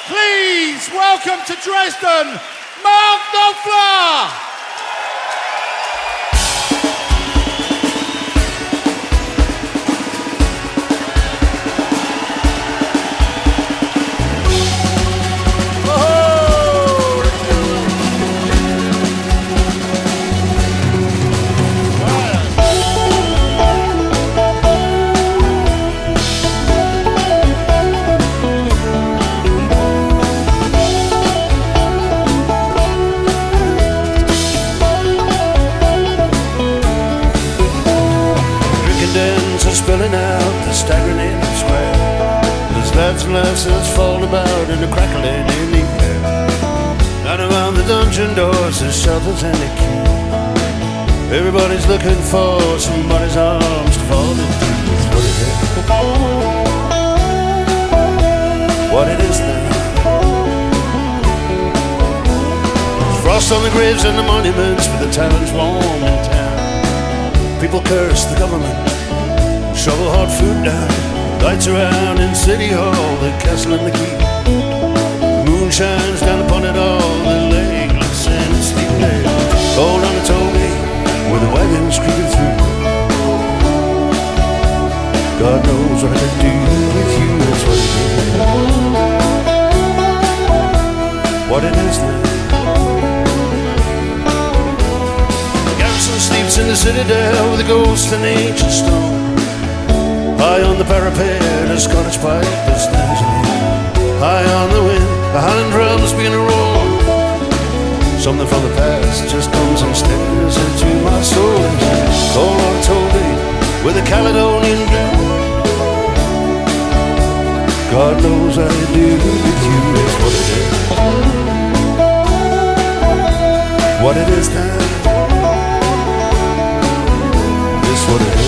Please welcome to Dresden, Mark Knopfler! Spilling out the staggering in the square. There's lads and lasses fall about in the crackling in the air. Down around the dungeon doors there's shelters and a key. Everybody's looking for somebody's arms to fall into. What it is now. There's frost on the graves and the monuments for the towns warm in town. People curse the government, shovel hard food down, lights around in City Hall, the castle and the keep. The moon shines down upon it all, the lake looks in Speedway. Cold on the toll gate, where the wagons creeping through. God knows what I could do with you, that's what it is. What it is now. The garrison sleeps in the citadel with a ghost and ancient stone. High on the parapet, a Scottish pipe that stands alone. High on the wind, the Highland drums begin to roar. Something from the past just comes and stares into my soul. Cold on a toll gate with a Caledonian blue. God knows I do with you, it's what it is. What it is now. It's what it is.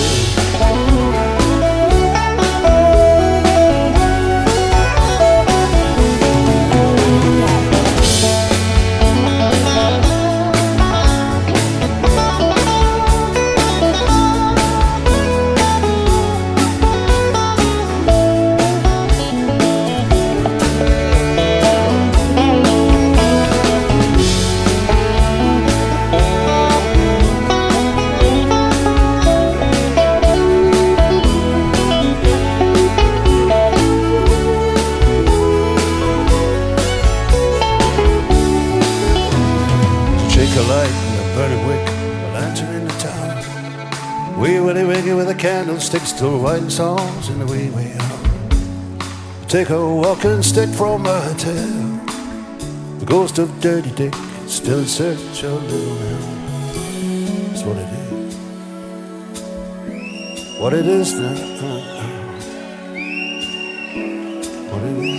Candlesticks still writing songs in the wee way out. Take a walking stick from a hotel. The ghost of Dirty Dick is still in search of Little Nell. That's what it is. What it is now. What it is.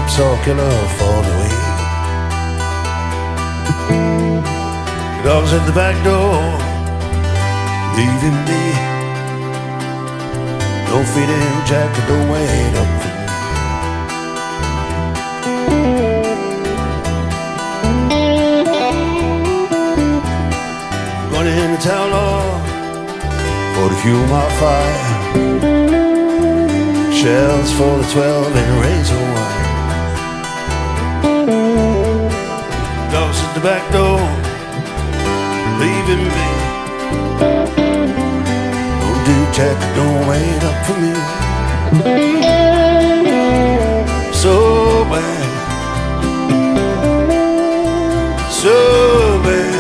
lips all killer for the way. The dog's at the back door, leaving me. No feeding jacket, don't wait up for me. Running in the town law for the fuel my fire. Shells for the 12 and razor wire. Dogs at the back door, leaving me. Don't do jack, don't wait up for me. So bad, so bad,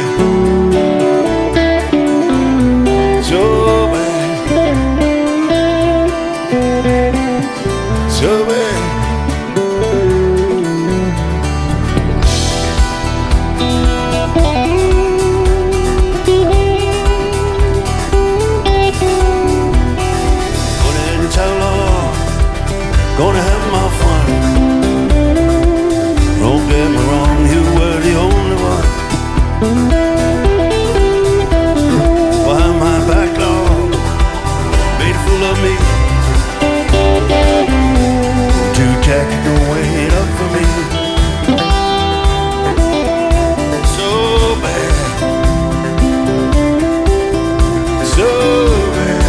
so bad, so bad. Gonna have my fun. Don't get me wrong, you were the only one. Behind my back door, made a fool of me. Two jack, don't wait up for me. So bad, so bad.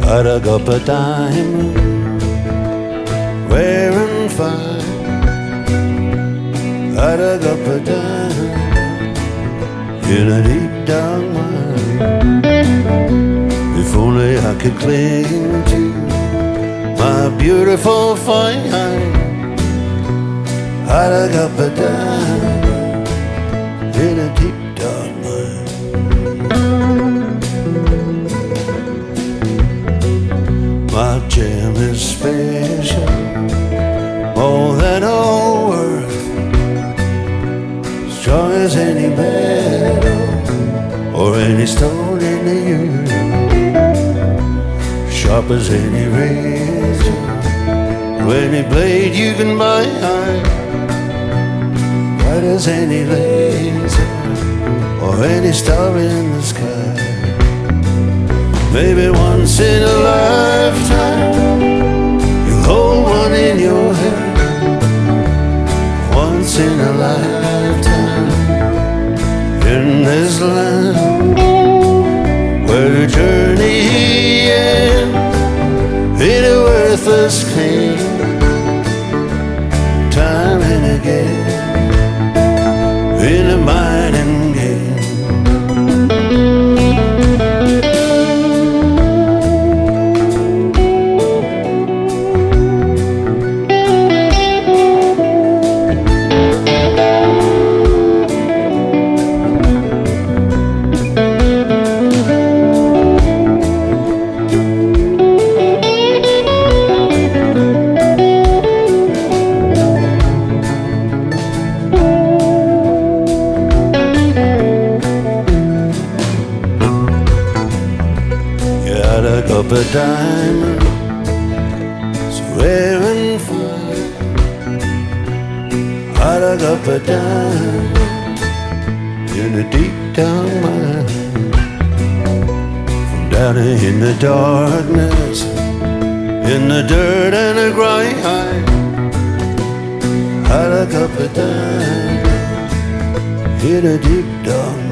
I dug up a diamond, wearing fine. I dug up a diamond in a deep down mine. If only I could cling to my beautiful find. I dug up a diamond in a deep dark mine. My gem is special, more than all worth, strong as any metal or any stone in the earth, sharp as any razor or any blade you can buy, bright as any laser or any star in the sky. Maybe once in a lifetime you'll hold one in your hand. Once in a lifetime in this land where the journey ends in a worthless claim, time and again in a mining game. Up a diamond, so rare and fine. I dug up a diamond in a deep down mine. From down in the darkness, in the dirt and the grind, I dug up a diamond in a deep dark mine.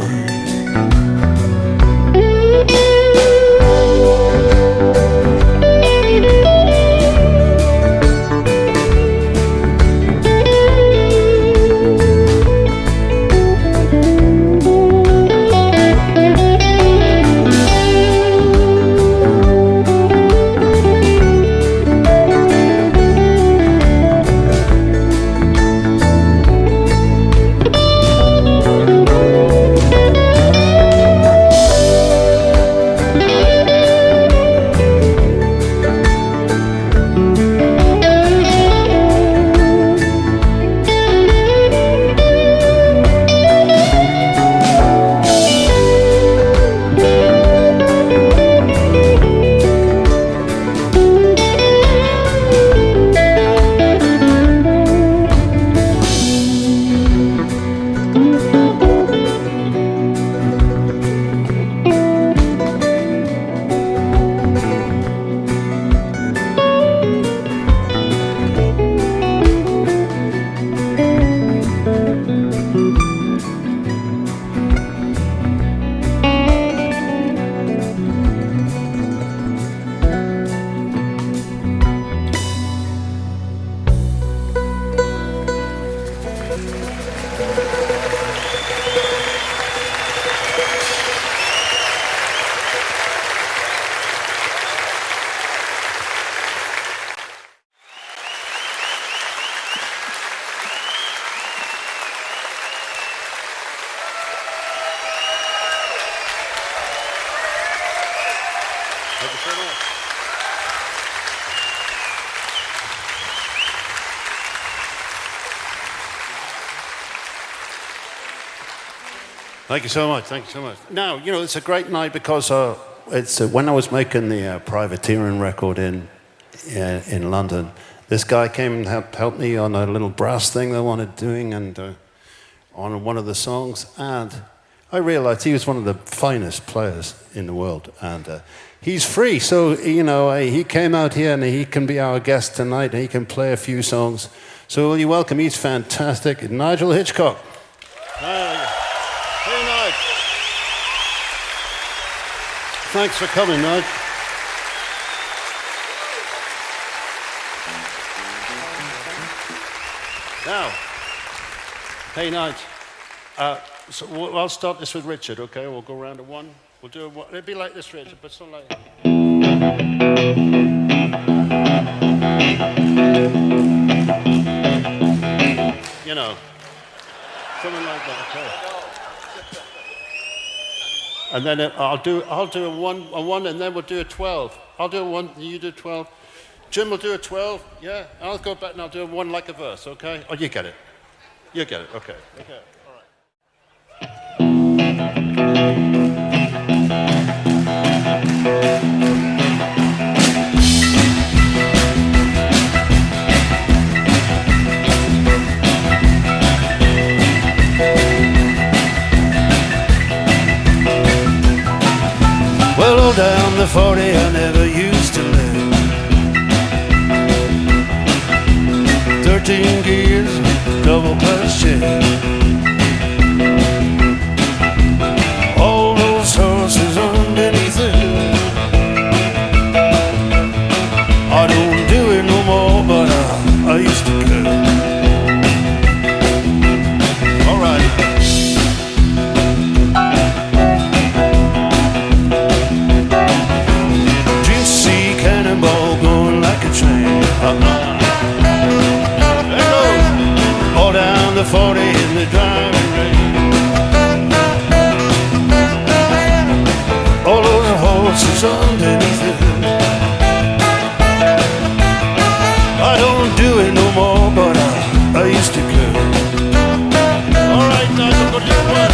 Thank you so much. Thank you so much. Now, you know, it's a great night because it's when I was making the Privateering record in London, this guy came and helped me on a little brass thing they wanted doing and on one of the songs. And I realized he was one of the finest players in the world. And he's free, so, you know, he came out here and he can be our guest tonight and he can play a few songs. So will you welcome, he's fantastic, Nigel Hitchcock. Hey, Nigel. Thanks for coming, Nigel. Now, hey, Nigel. So I'll start this with Richard, okay? We'll go round to one. We'll do it'll be like this, Richard, but it's not like that. You know, something like that. Okay. And then I'll do a one, and then we'll do a 12. I'll do a 1, you do 12. Jim will do a 12. Yeah, I'll go back and I'll do a 1 like a verse. Okay? Oh, you get it. You get it. Okay. Okay. All right. Well, down the 40 I never used to live. 13 gears, double clutch shift. All those horses underneath it. I don't do it no more, but I used to could. All right. Cannonball going like a train. There goes. All down the 40 in the driving rain. All those horses underneath it. I don't do it no more, but I used to could. All right, now I'm going to do one.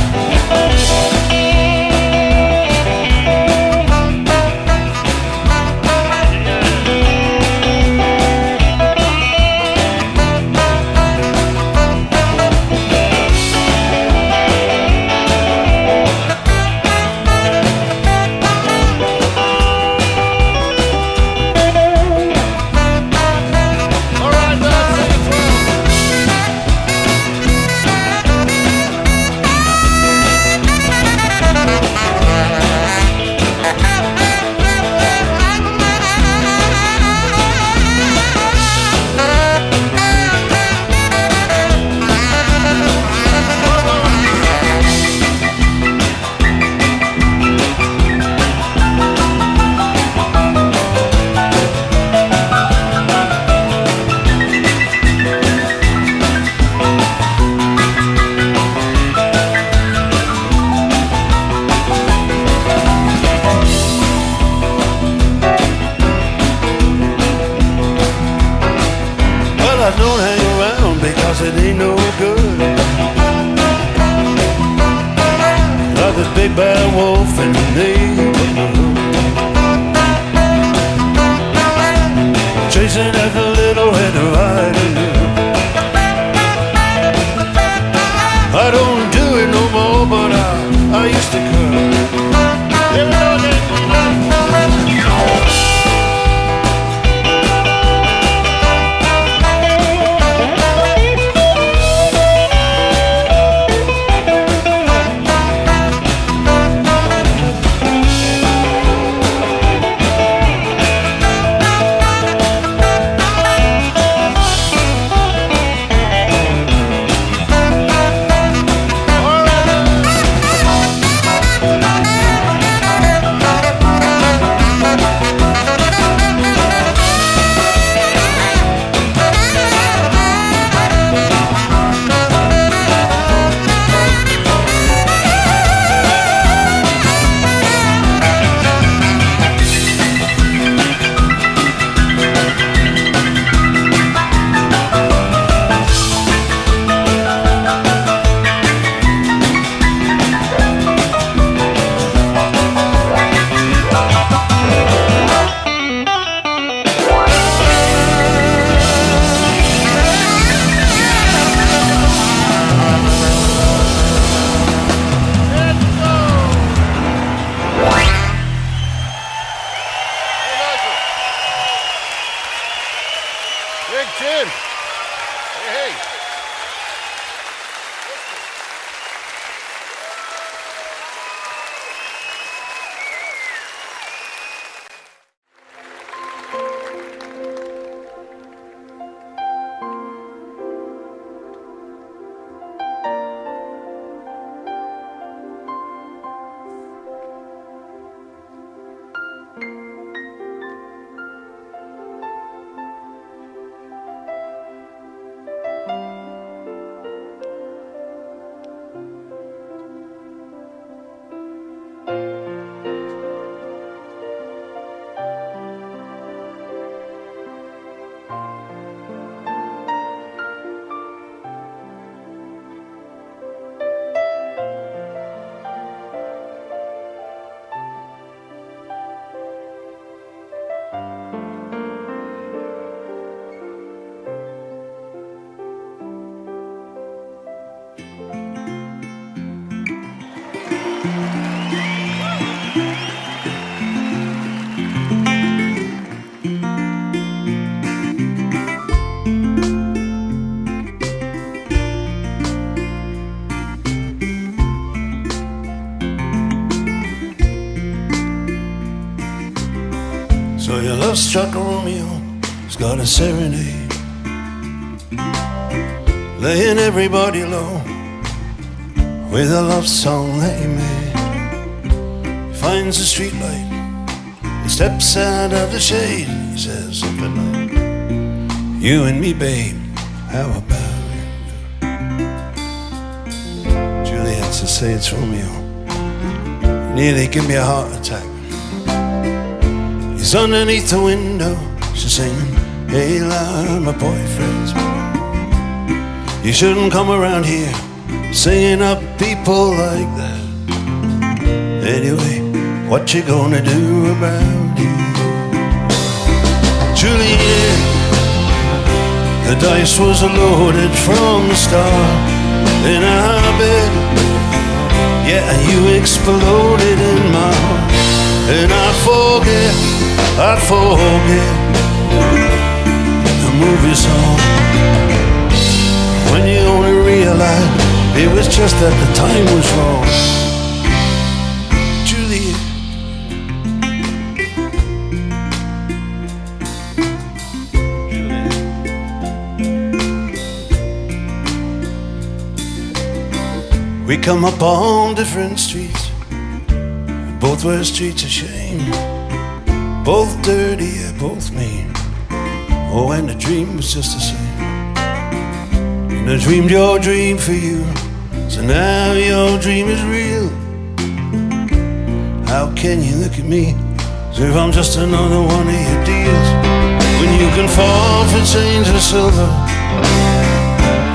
So your love-struck Romeo has got a serenade, laying everybody low with a love song that he made. He finds a streetlight, he steps out of the shade. He says something like, "You and me, babe, how about it?" Juliet says, "Say it's Romeo." Nearly give me a heart attack. He's underneath the window, she's singing, "Hey, Lara, my boyfriend's mine. You shouldn't come around here singing up people like that. Anyway, what you gonna do about it?" Juliet, the dice was loaded from the start. In our bed, yeah, you exploded in my heart. And I forget the movie's on. When you only realize it was just that the time was wrong. Juliet, we come up on different streets. Both were streets of shame, both dirty, yeah, both mean. Oh, and the dream was just the same. And I dreamed your dream for you, so now your dream is real. How can you look at me as if I'm just another one of your deals? When you can fall for chains of silver,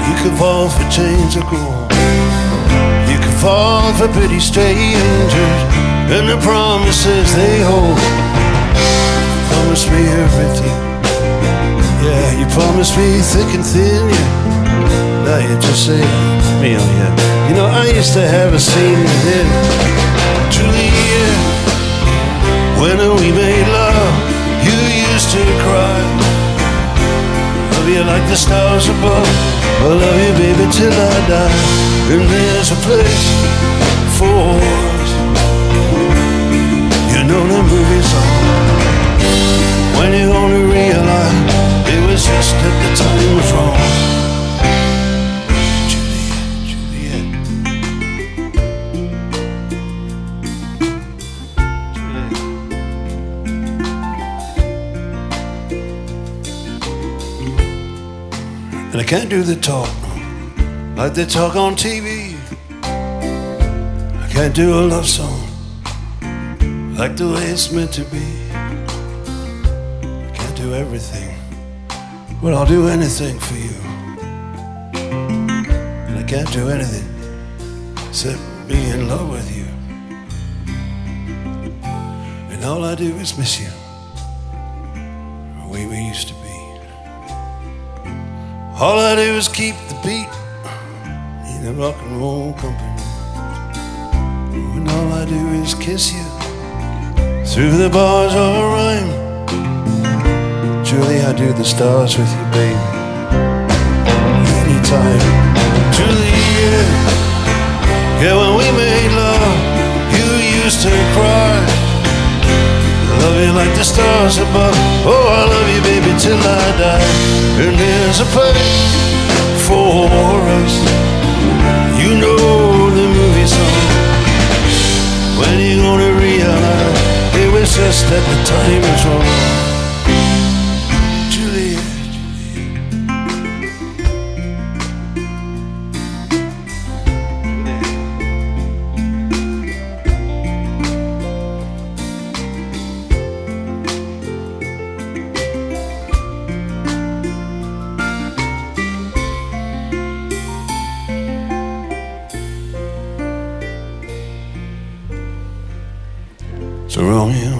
you can fall for chains of gold. You can fall for pretty strangers and the promises they hold. You promised me everything, yeah, you promised me thick and thin, yeah. Now you just say, me, oh yeah. You know, I used to have a scene with him. Juliet, when we made love, you used to cry. Love you like the stars above, I love you, baby, till I die. And there's a place for us, you know the movie's on. When you only realize it was just that the time was wrong. And I can't do the talk like they talk on TV. I can't do a love song like the way it's meant to be. I can't do everything, but I'll do anything for you. And I can't do anything except be in love with you. And all I do is miss you, the way we used to be. All I do is keep the beat in a rock and roll company. And all I do is kiss you through the bars of a rhyme. Julie, I do the stars with you, baby, anytime. Juliet, yeah, when we made love, you used to cry. I love you like the stars above, oh, I love you, baby, till I die. And there's a place for us, you know the movie song. When you gonna realize it was just that the time was wrong. Juliet, so Romeo,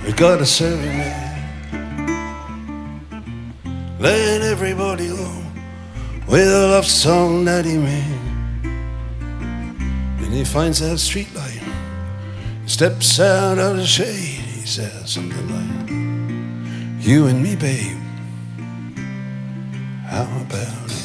we got a serenade, laying everybody low with a love song that he made. Then he finds that street light, steps out of the shade. He says something like, "You and me, babe, how about it?"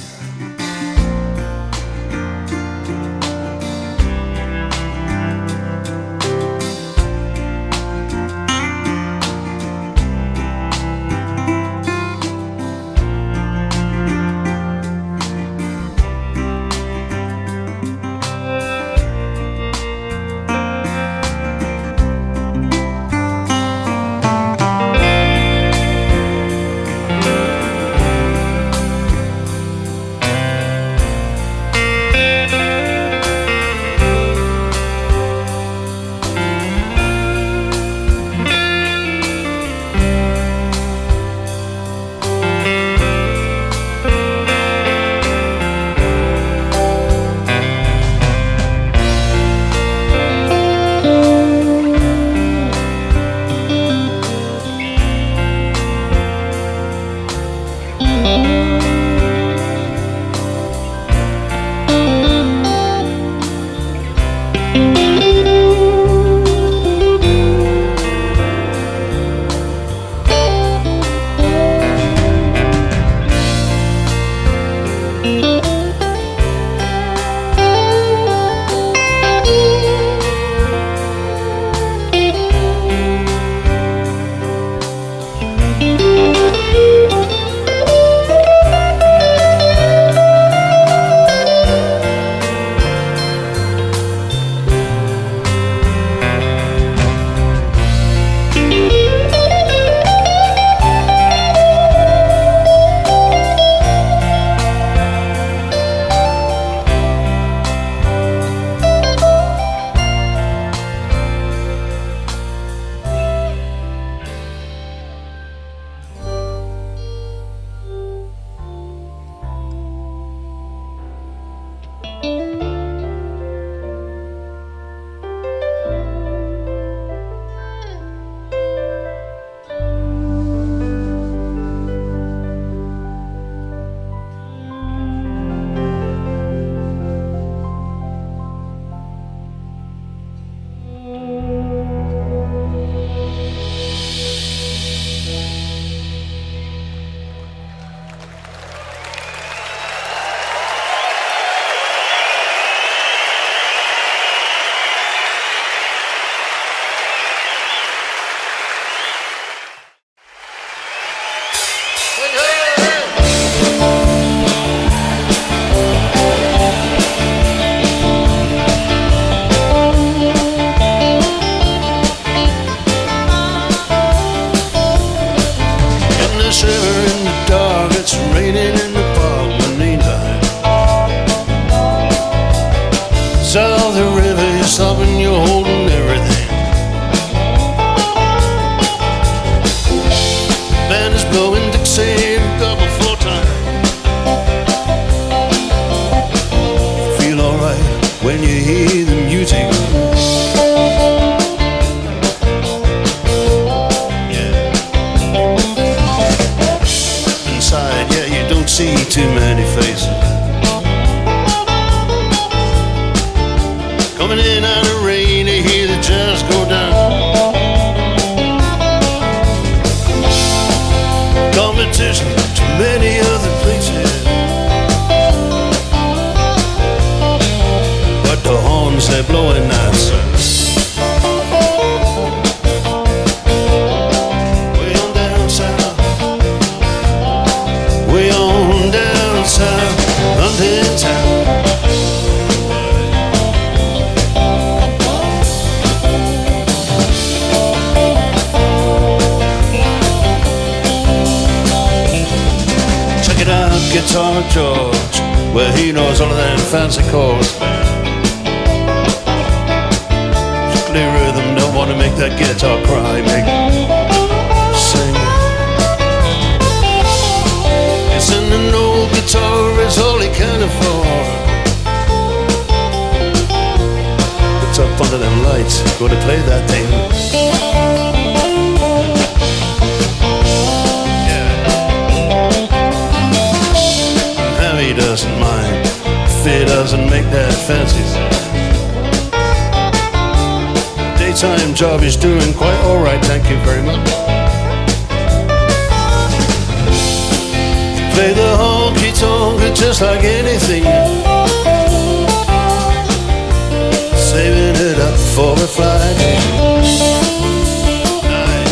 Guitar George, where he knows all of them fancy chords. Strictly rhythm, don't want to make that guitar cry, make sing. It's in an old guitar, it's all he can afford. It's up under them lights, go to play that thing. He does Fear doesn't make that fancy. Daytime job is doing quite alright, thank you very much. Play the honky-tonk just like anything, saving it up for a Friday night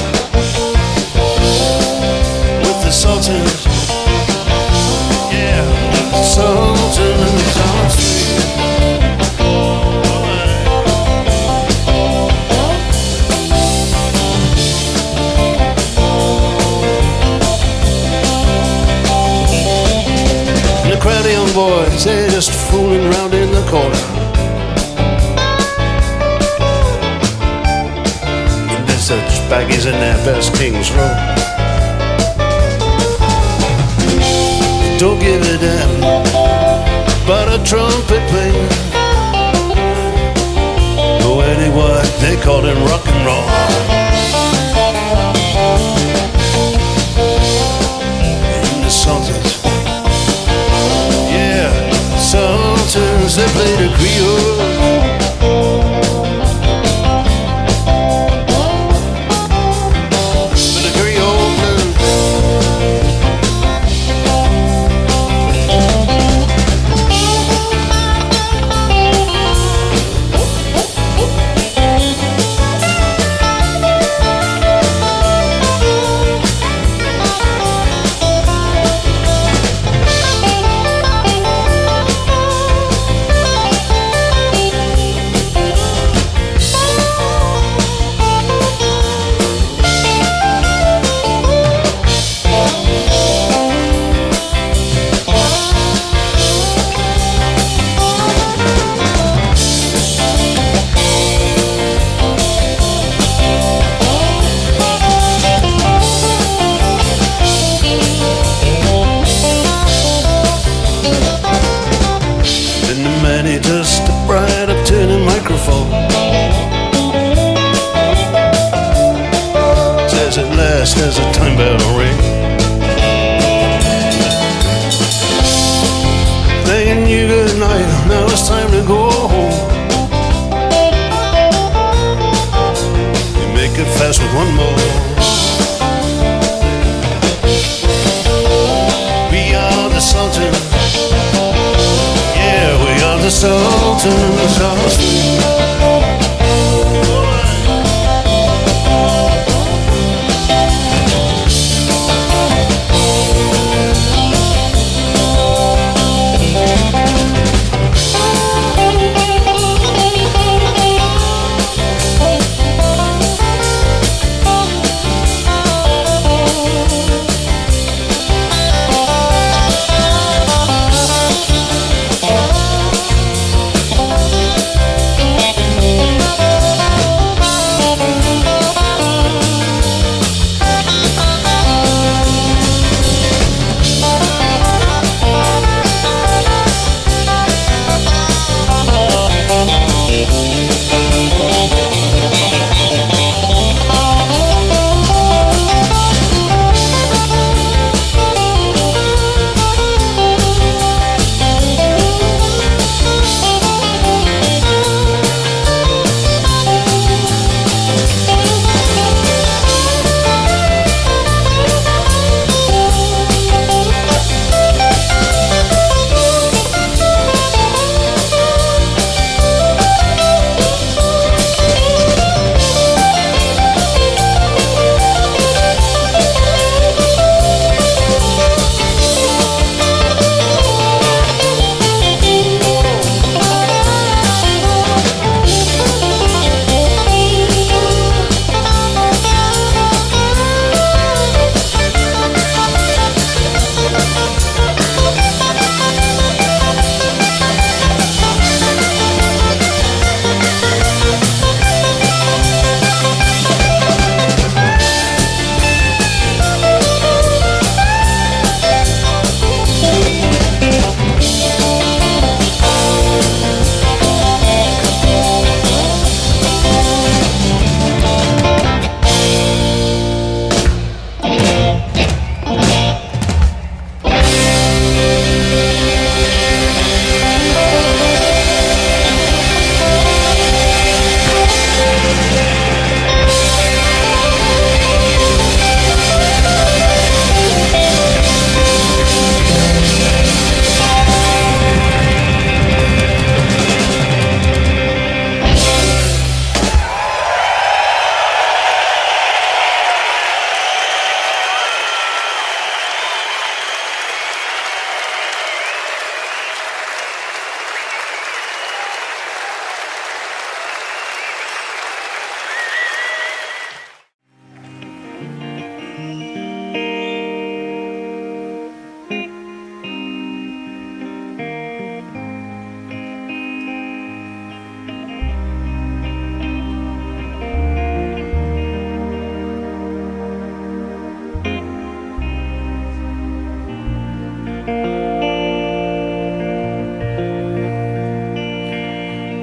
with the Sultans. Yeah, with the Sultans on street. And the crowd of young boys, they're just fooling around in the corner. Such baggies in their best King's Road. Don't give a damn about a trumpet player. Or any what they call him rock and roll. In the Sultans, yeah, Sultans, they played a Creole. As a time bell ring, thanking you good night. Now it's time to go home. We make it fast with one more. We are the Sultans. Yeah, we are the Sultans of the street.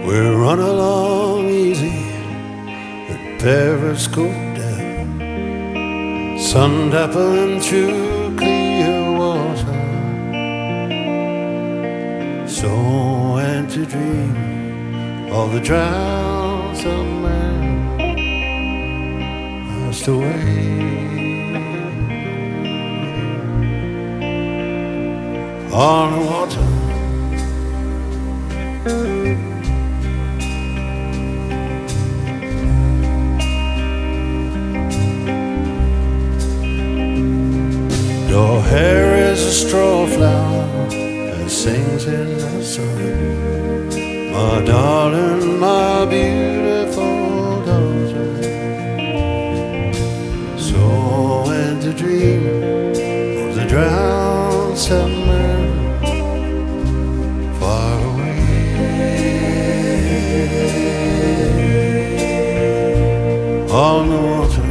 We'll run along easy with periscope down, sun dappling through clear water. So and to dream of the drowned submarine passed away. On the water, your hair is a straw flower that sings in the sun. My darling, my beautiful daughter. So and to dream of the drowned submarine far away. On the water,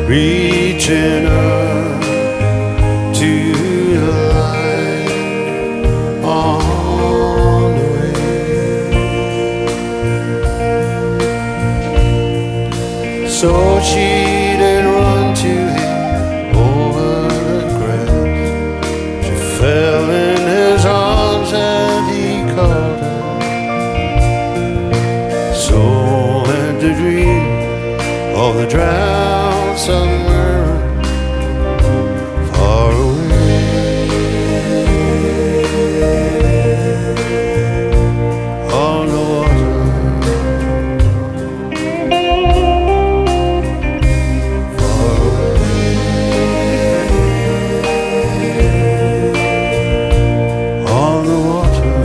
reaching up to the light on the way. So she did run to him over the grass. She fell in his arms and he caught her. So had to dream of the drowned somewhere far away. On the water, far away. On the water.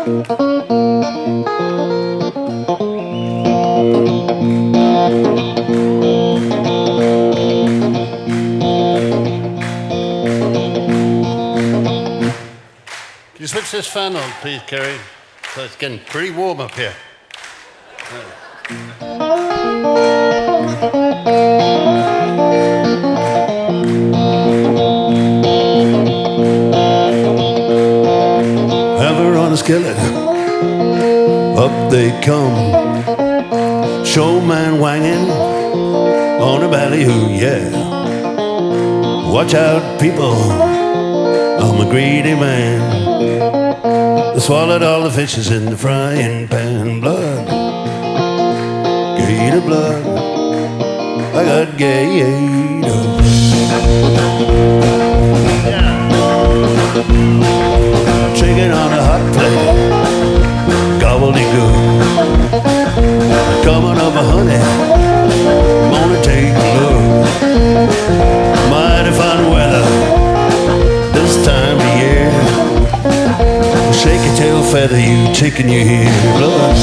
Can you switch this fan on, please, Kerry? So it's getting pretty warm up here. Ever on a skillet, up they come. Showman wanging on a ballyhoo, yeah. Watch out, people, I'm a greedy man. I swallowed all the fishes in the frying pan. Blood, gator blood, I got gator. Chicken on a hot plate, gobbledygook. Coming up a honey, wanna take a look. Mighty fine weather this time of year. Shake your tail feather, you chicken, you hear. Blood,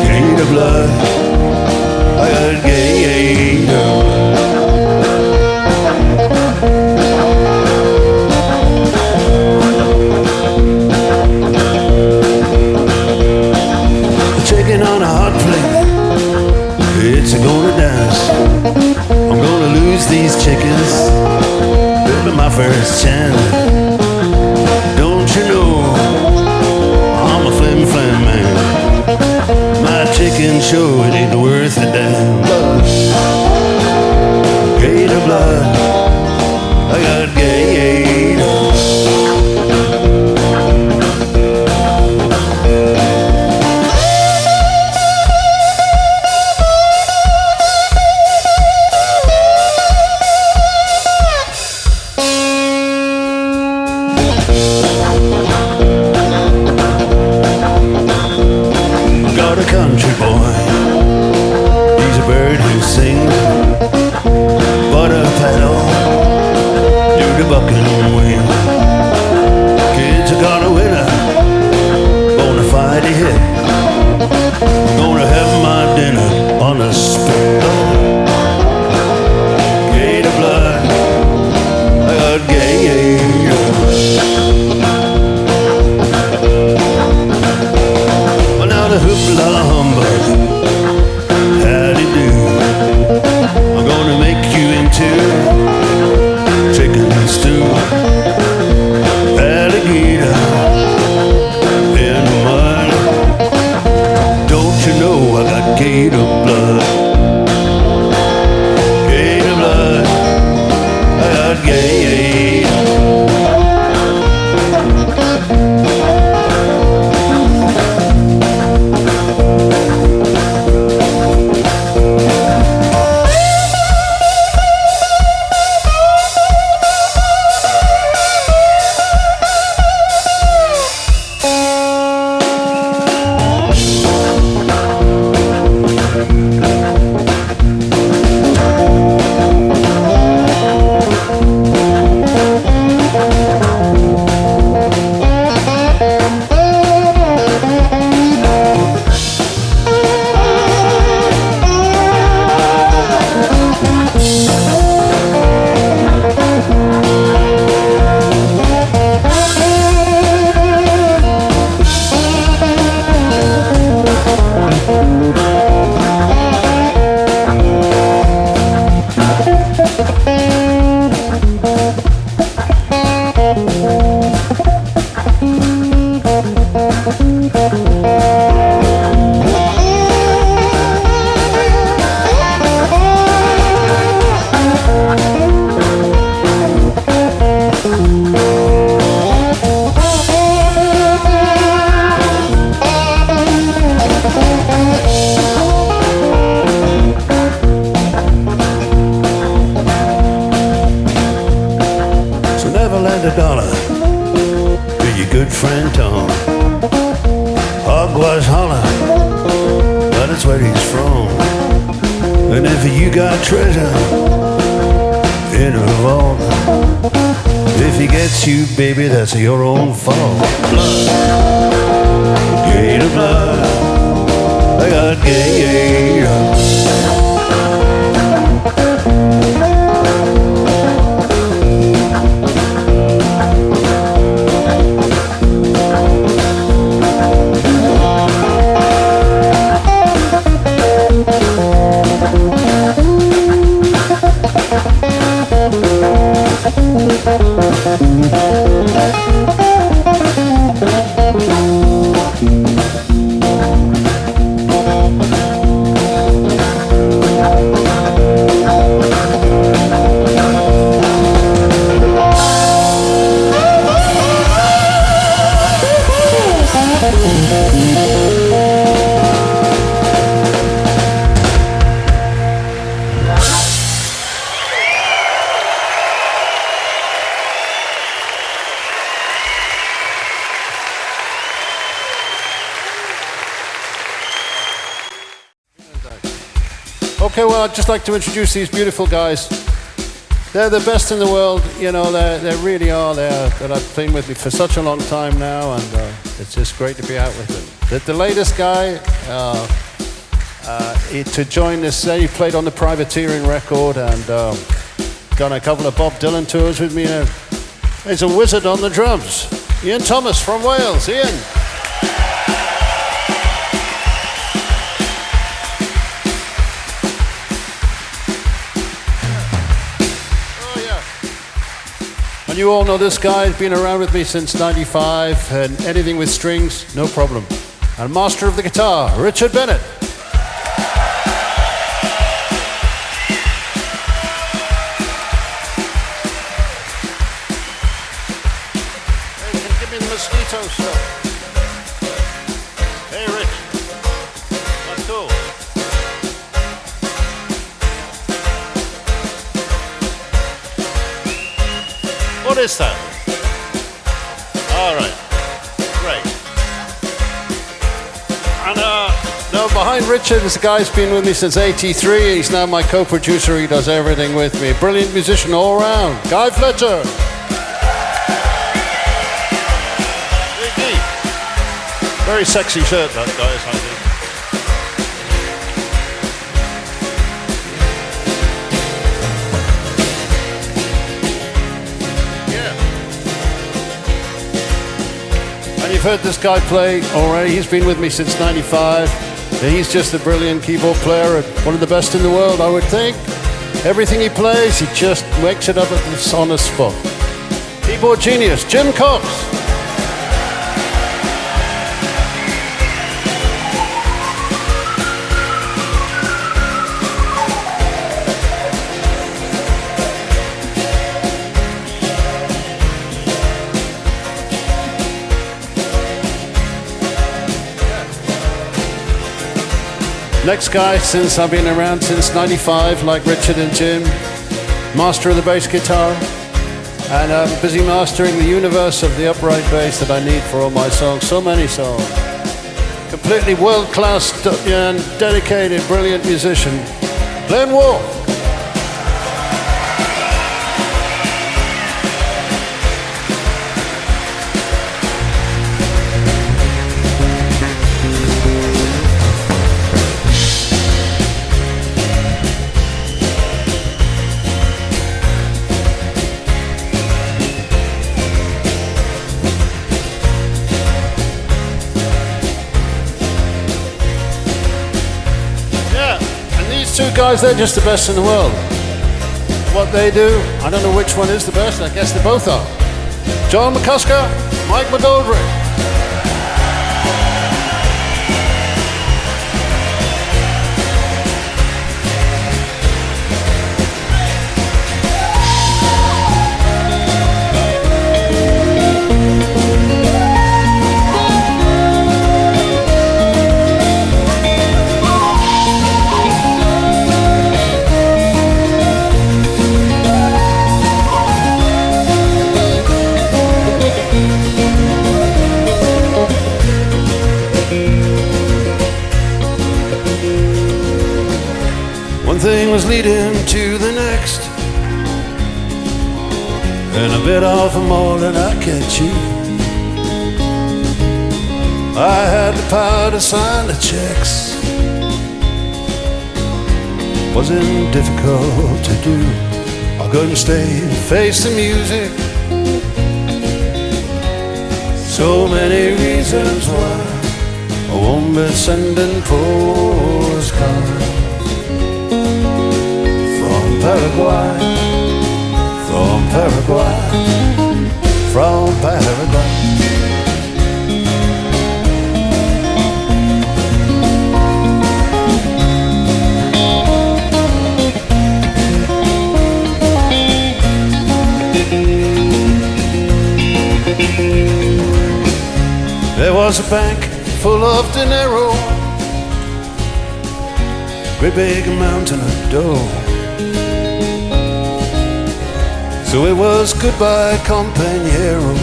gator blood, I got gator. Chicken on a hot plate, it's gonna dance. I'm gonna lose these chickens, it'll be my first chance. Don't you know, I'm a flim flam man. My chicken show, it ain't worth a damn. Blood, gator blood, I got gator. Country boy, he's a bird who sings, butter paddle, do the bucking wing. Kids are gonna win a bona fide hit. Gonna have my dinner on a spit. Gator blood, I got gator. The hoopla humbug, howdy do? I'm gonna make you into chicken stew. Alligator in the mud. Don't you know I got gator blood? Gator blood, I got gator. he gets you, baby, that's your own fault. Blood, Gator blood, I got Gator. Okay, well, I'd just like to introduce these beautiful guys. They're the best in the world, you know, they really are. That I've been with me for such a long time now, and it's just great to be out with them. The latest guy to join this, he played on the Privateering record and done a couple of Bob Dylan tours with me. He's a wizard on the drums. Ian Thomas from Wales. Ian. And you all know this guy, he's been around with me since '95, and anything with strings, no problem. And master of the guitar, Richard Bennett. Hey, give me the mosquito stuff. Hey, Rich. That's cool. What is that? All right, great. And now behind Richard is a guy who's been with me since '83. He's now my co-producer. He does everything with me. Brilliant musician all around. Guy Fletcher. Very sexy shirt, that guy, I think. You've heard this guy play already. He's been with me since '95. He's just a brilliant keyboard player and one of the best in the world, I would think. Everything he plays, he just wakes it up on the spot. Keyboard genius, Jim Cox. Next guy, since I've been around since '95, like Richard and Jim, master of the bass guitar, and I'm busy mastering the universe of the upright bass that I need for all my songs, so many songs. Completely world-class and dedicated, brilliant musician, Glenn Wolfe. Two guys, they're just the best in the world. What they do, I don't know which one is the best. I guess they both are. John McCusker, Mike McGoldrick. Thing was leading to the next. and a bit off more than I can chew. I had the power to sign the checks. Wasn't difficult to do. I couldn't stay and face the music. So many reasons why I won't be sending postcards from Paraguay, from Paraguay, from Paraguay. There was a bank full of dinero, great big mountain of dough. So it was goodbye, compañero.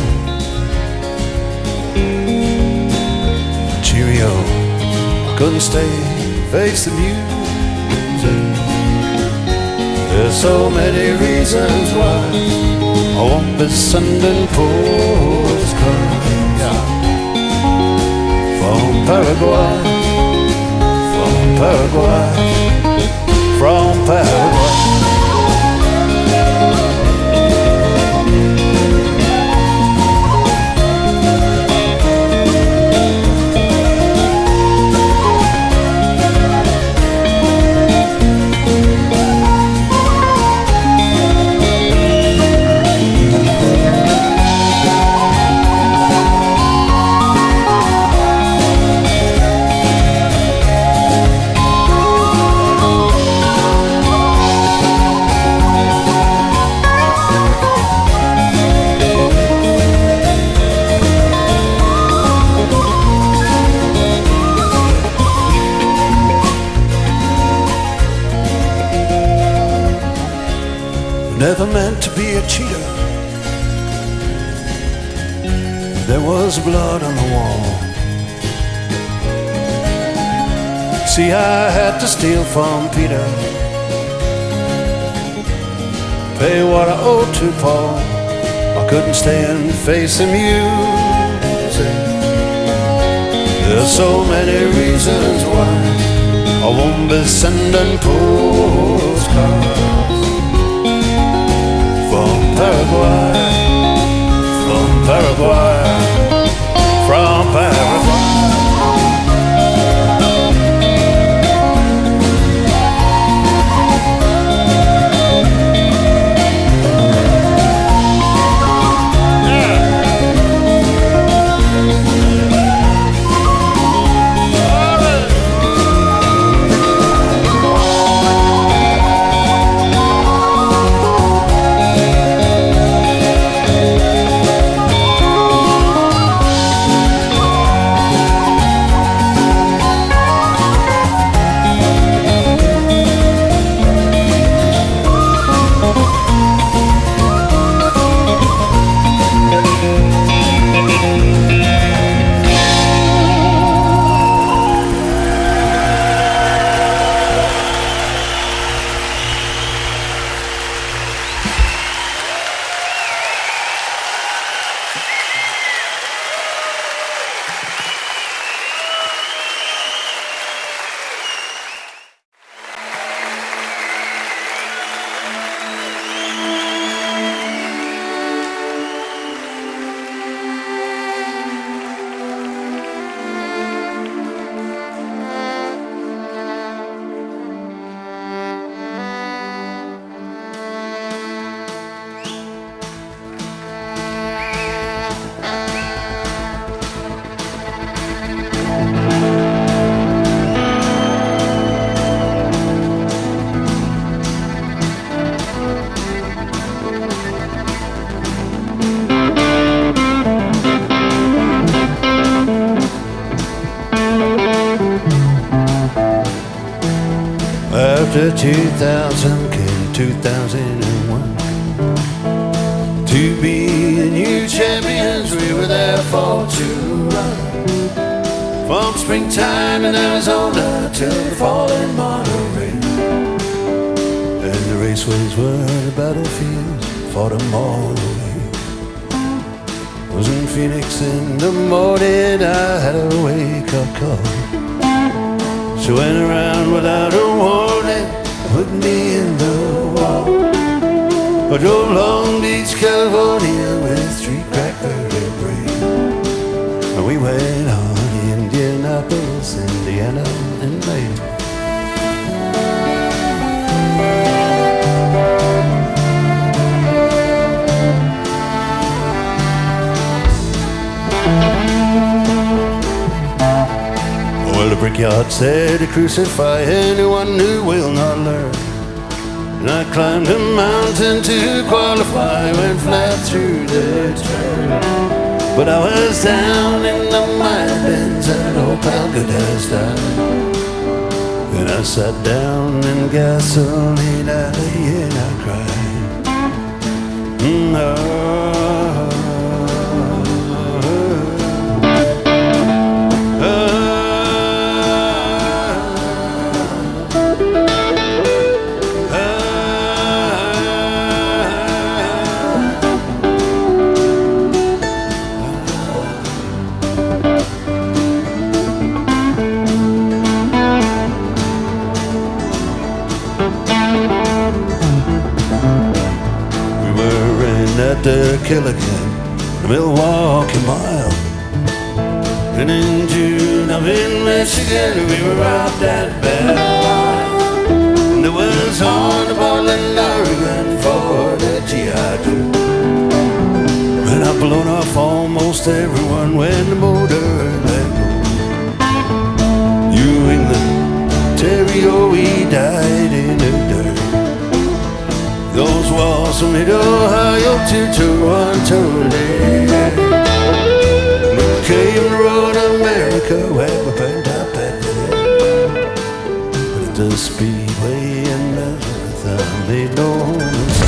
Cheerio, I couldn't stay, face the music. There's so many reasons why I won't be sending postcards. From Paraguay, from Paraguay, from Paraguay. Never meant to be a cheater. There was blood on the wall. See, I had to steal from Peter, pay what I owed to Paul. I couldn't stay and face the music. There's so many reasons why I won't be sending postcards from Paraguay, from Paraguay, from Paraguay. After 2000 came 2001. To be new champions, we were there for to run. From springtime in Arizona till the fall in Monterey. And the raceways were the battlefields, fought them all the way. Was in Phoenix in the morning, I had a wake-up call. She went around without a warning, put me in the wall. I drove Long Beach, California with 3 crack vertebrae. And we went on Indianapolis, Indiana in May. Well, the brickyard said to crucify anyone who will not learn. And I climbed a mountain to qualify, went flat through the turn. But I was down in the mine bins and old pal good has died. And I sat down in gasoline alley and I cried. At the Killigan, Milwaukee Mile. And in June up in Michigan, we were robbed at Bell. And there was on the Portland, Oregon for the GI Joe. And I've blown off almost everyone when the motor let go. New England, Ontario, we died in the dirt. Those walls from Mid-Ohio to Toronto, we came and rode America where we burned up at there. But at the Speedway in Nazareth, I made no mistake.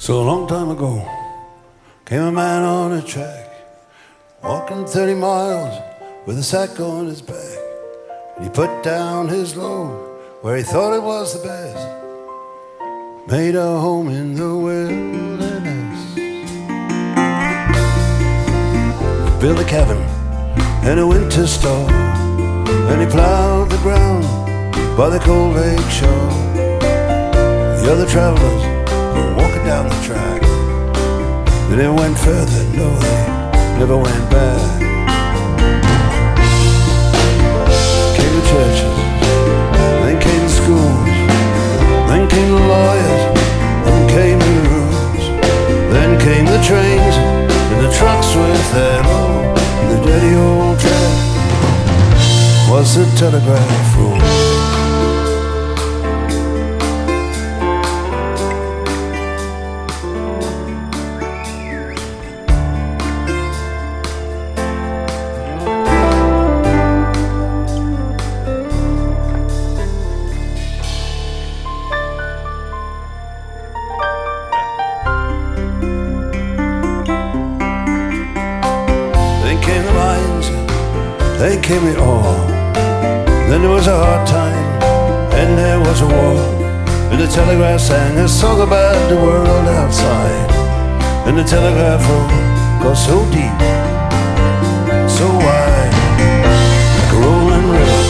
So a long time ago, came a man on a track, walking 30 miles with a sack on his back. And he put down his load where he thought it was the best, made a home in the wilderness. Built a cabin and a winter store, and he plowed the ground by the cold lake shore. The other travelers were walking down the track. They never went further, no, they never went back. Came the churches, then came the schools, then came the lawyers, then came the rules, then came the trains and the trucks with their load. The dirty old track was the telegraph rule. Then came it all. Then there was a hard time, and there was a war. And the telegraph sang a song about the world outside. And the telegraph road goes so deep, so wide, like a rolling river.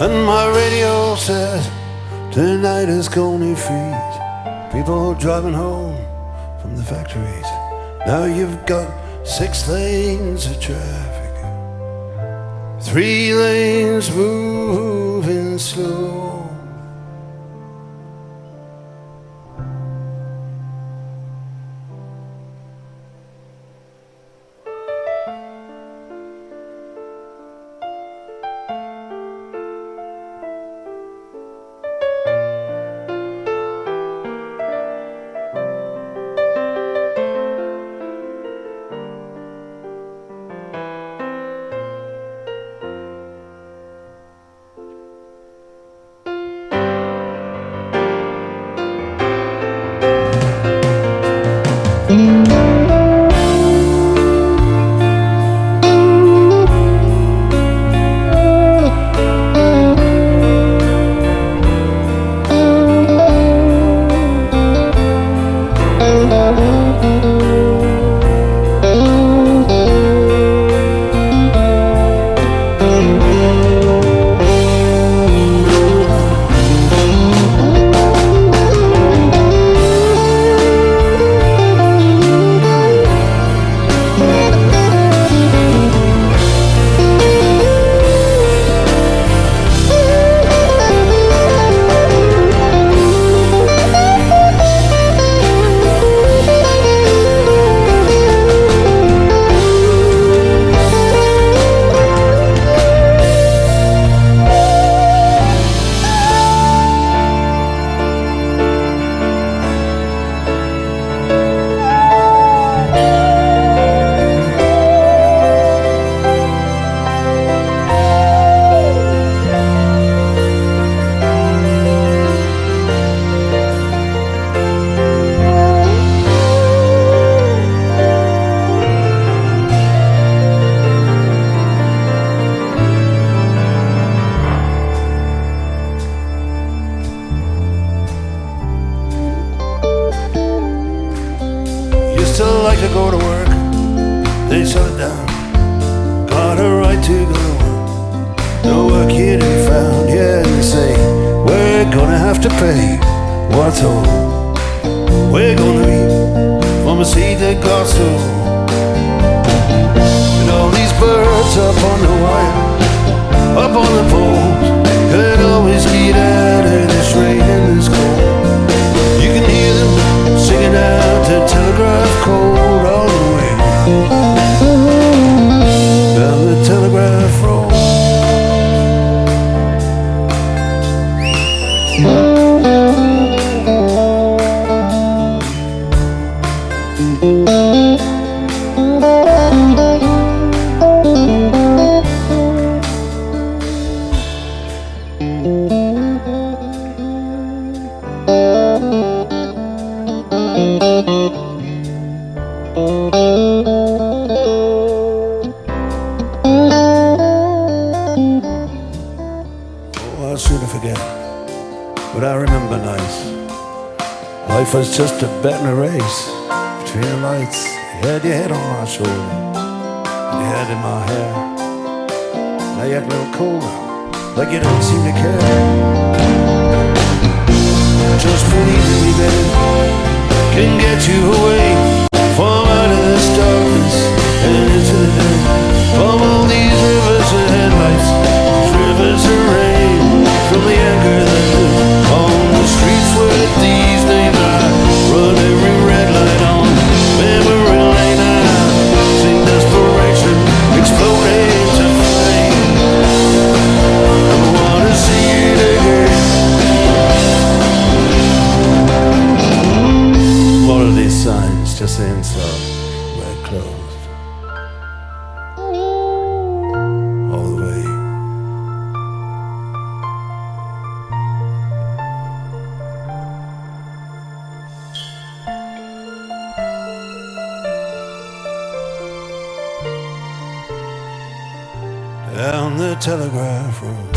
And my radio says tonight is Coney freeze. People driving home from the factories. Now you've got 6 lanes of traffic, 3 lanes moving slow. No work here to be found, yeah, they say we're gonna have to pay what's owed. We're gonna reap from a seed that got sown. And all these birds up on the wire, up on the poles, could always get out of this rain and this cold. You can hear them singing out the telegraph code all the way down the telegraph road. Life was just a bet and a race between the lights. You had your head on my shoulder, and your head in my hair. Now you act a little colder, like you don't seem to care. Just believe me, baby, can get you away from out of this darkness and into the day. From all these rivers of headlights, these rivers of rain, from the anchor that blew on the streets where these names run every red light on memory lane. I sing desperation exploding to flame. I wanna see it again. What are these signs just saying so? We're closed all the way. Down the telegraph road.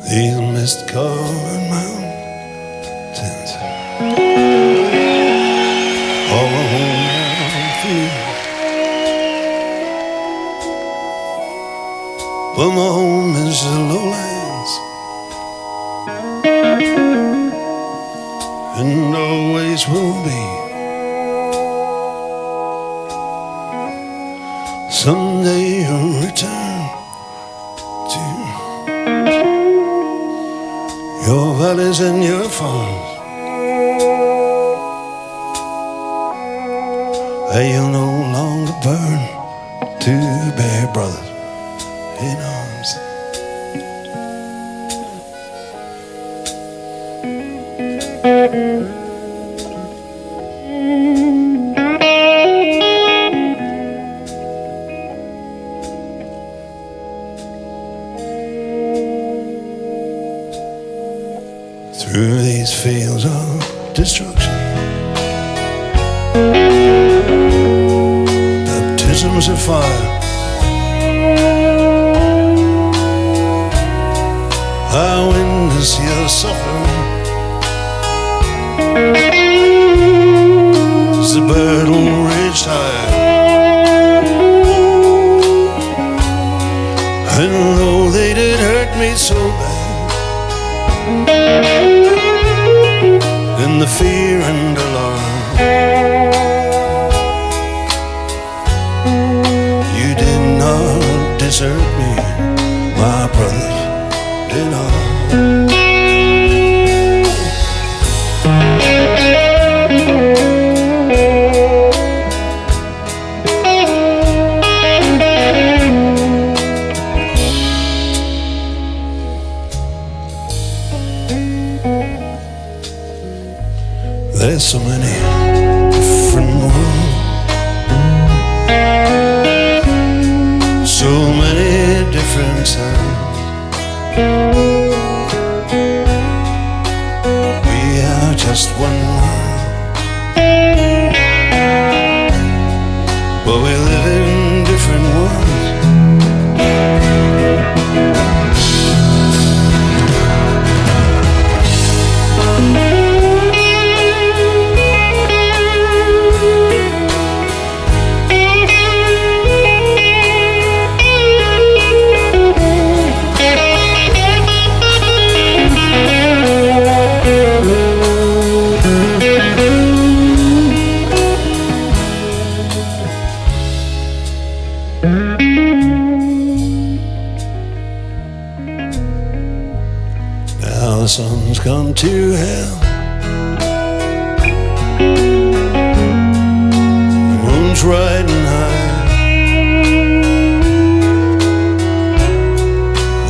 These mist-covered mountains, all around me. But my home is the lowlands, and always will be. Someday I'll return to your valleys and your farms, and you'll no longer burn two bare brothers in arms. Through these fields of destruction, baptisms of fire, I witness your suffering as the battle raged high. And though they did hurt me so bad, in the fear and alarm, you did not desert me, my brothers in arms. There's so many different worlds, so many different sounds. We are just one world, but we live in different worlds. Now the sun's gone to hell, the moon's riding high.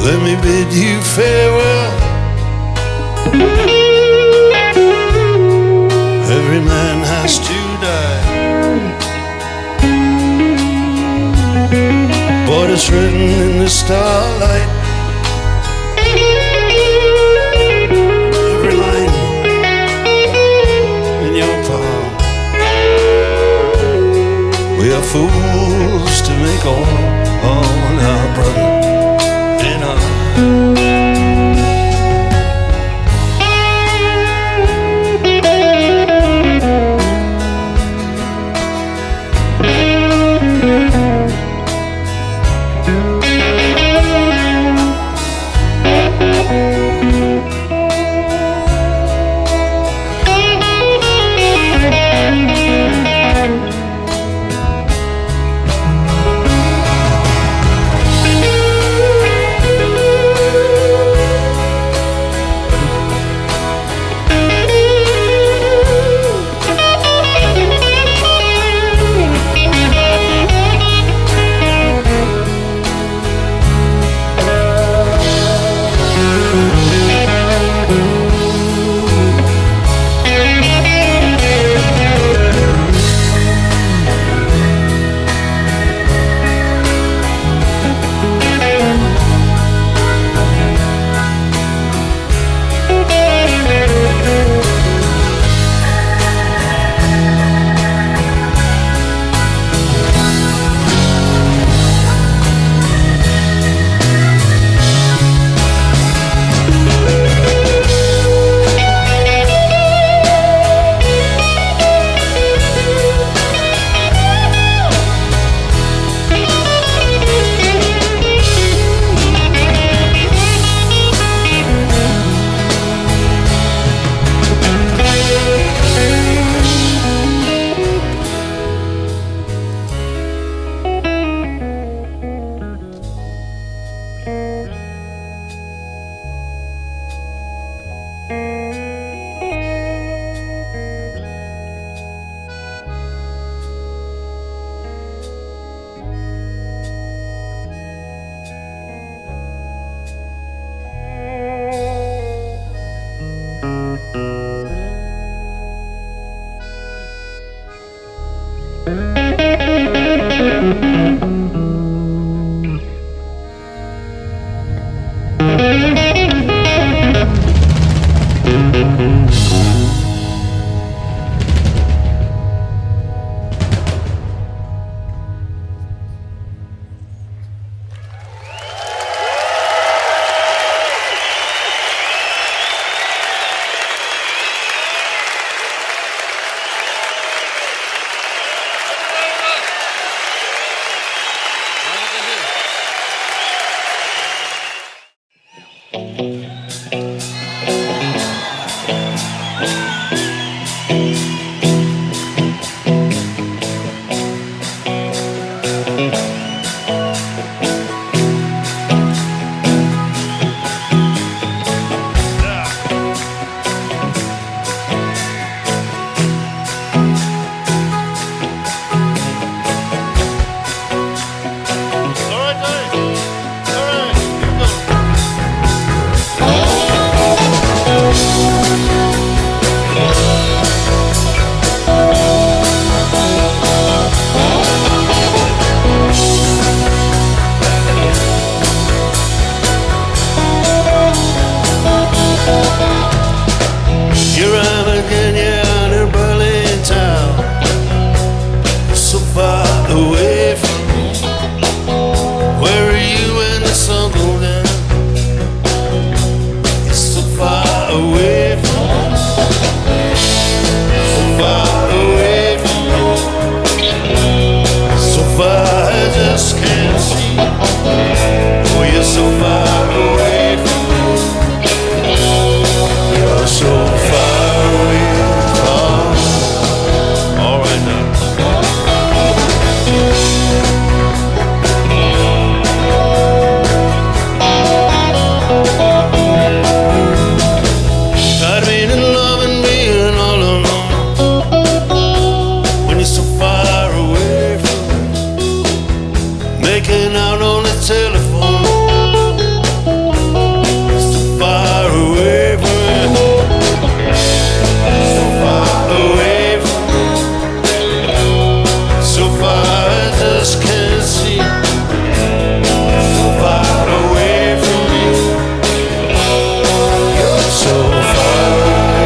Let me bid you farewell. Every man has to die, but it's written in the starlight. Every line in your palm. We are fools to make all our brothers in arms. speaking out on the telephone. So far away from me, so far away from me, so far I just can't see. So far away from me, you're so far away.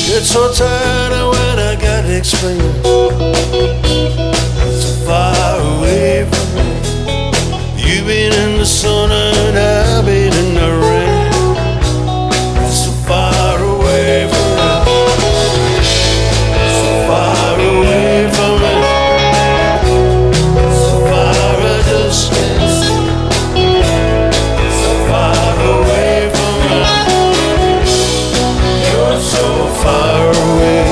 Get so tired of when I gotta explain. So far away from me, you've been in the sun and I've been in the rain. So far away from me, so far away from me, so far I just can't see. So far away from me, you're so far away.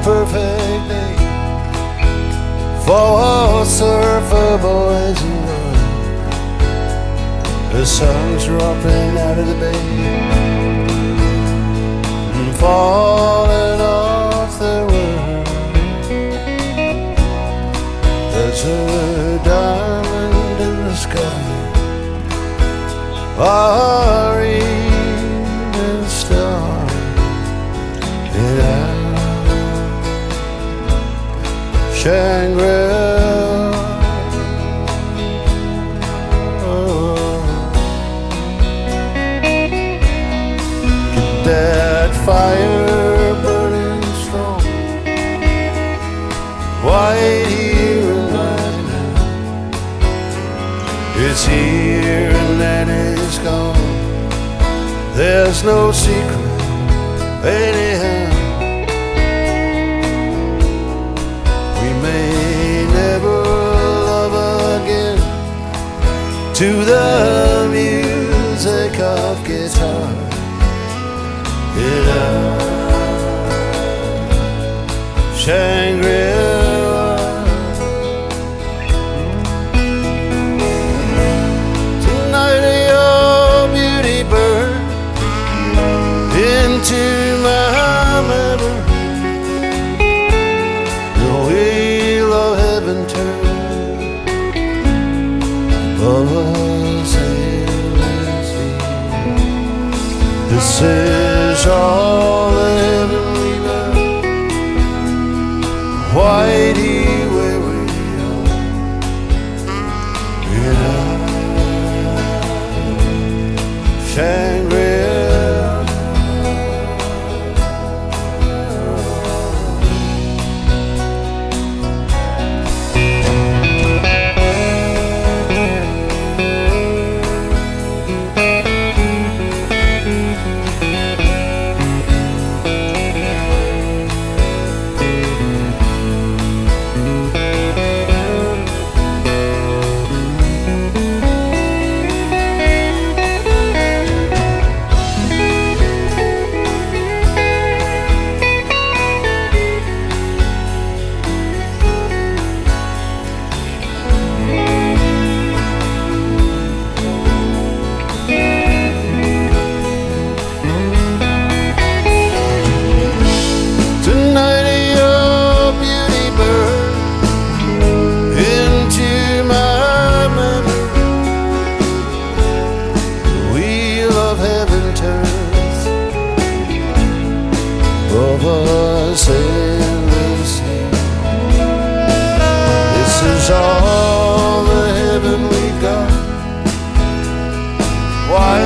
perfect day for all surfer boys and girls. The sun's dropping out of the bay and falling off the world. There's a diamond in the sky, our evening star, and Our Shangri-La. That fire burning strong, right here and right now. It's here and then it's gone. There's no secret anyhow. We may never love again to the music of guitar. It Shangri-La. Tonight your beauty burned into my memory. The wheel of heaven turned above us endless sea. This is all the heaven we love, right here where we are. In Our Shangri-La. This is all the heaven we've got. Why